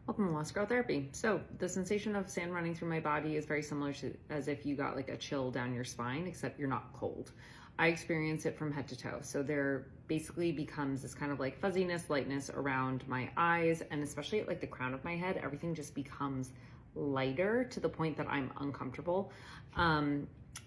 Welcome to Lost Girl Therapy. So the sensation of sand running through my body is very similar to as if you got like a chill down your spine, except you're not cold. I experience it from head to toe. So there basically becomes this kind of like fuzziness, lightness around my eyes, and especially at like the crown of my head, everything just becomes lighter to the point that I'm uncomfortable.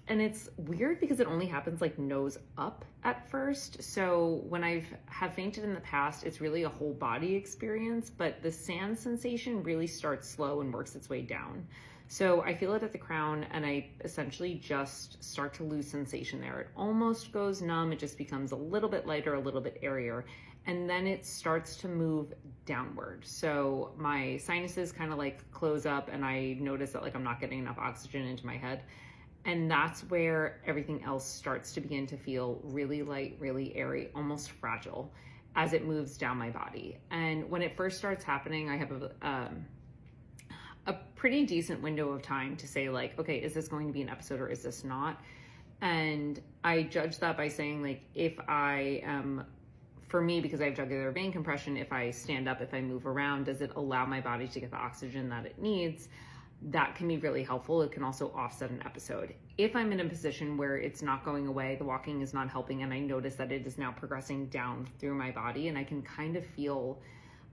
And it's weird because it only happens like nose up at first. So when have fainted in the past, it's really a whole body experience, but the sand sensation really starts slow and works its way down. So I feel it at the crown and I essentially just start to lose sensation there. It almost goes numb. It just becomes a little bit lighter, a little bit airier. And then it starts to move downward. So my sinuses kind of like close up and I notice that like I'm not getting enough oxygen into my head. And that's where everything else starts to begin to feel really light, really airy, almost fragile as it moves down my body. And when it first starts happening, I have a pretty decent window of time to say like, okay, is this going to be an episode or is this not? And I judge that by saying like, if I am, for me, because I have jugular vein compression, if I stand up, if I move around, does it allow my body to get the oxygen that it needs? That can be really helpful. It can also offset an episode. If I'm in a position where it's not going away, the walking is not helping, and I notice that it is now progressing down through my body, and I can kind of feel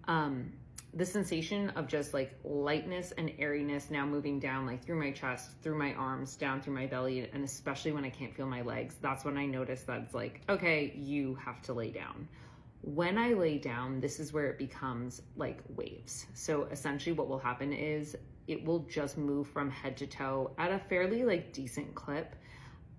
the sensation of just like lightness and airiness now moving down like through my chest, through my arms, down through my belly, and especially when I can't feel my legs, that's when I notice that it's like, okay, you have to lay down. When I lay down, this is where it becomes like waves. So essentially what will happen is it will just move from head to toe at a fairly like decent clip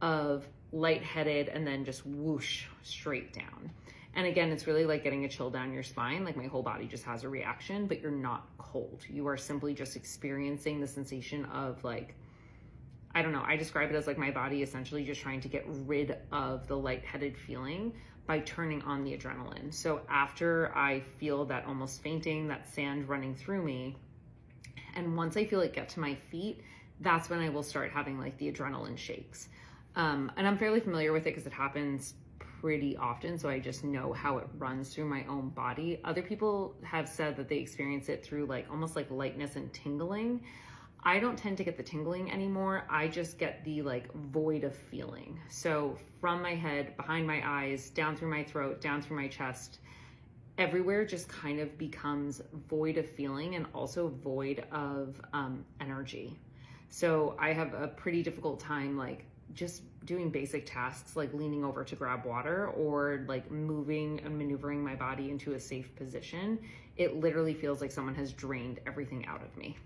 of lightheaded and then just whoosh straight down. And again, it's really like getting a chill down your spine. Like my whole body just has a reaction, but you're not cold. You are simply just experiencing the sensation of like, I don't know, I describe it as like my body essentially just trying to get rid of the lightheaded feeling by turning on the adrenaline. So after I feel that almost fainting, that sand running through me, and once I feel it get to my feet, that's when I will start having like the adrenaline shakes. And I'm fairly familiar with it because it happens pretty often. So I just know how it runs through my own body. Other people have said that they experience it through like almost like lightness and tingling. I don't tend to get the tingling anymore. I just get the like void of feeling. So from my head, behind my eyes, down through my throat, down through my chest, everywhere just kind of becomes void of feeling and also void of energy. So I have a pretty difficult time like just doing basic tasks like leaning over to grab water or like moving and maneuvering my body into a safe position. It literally feels like someone has drained everything out of me.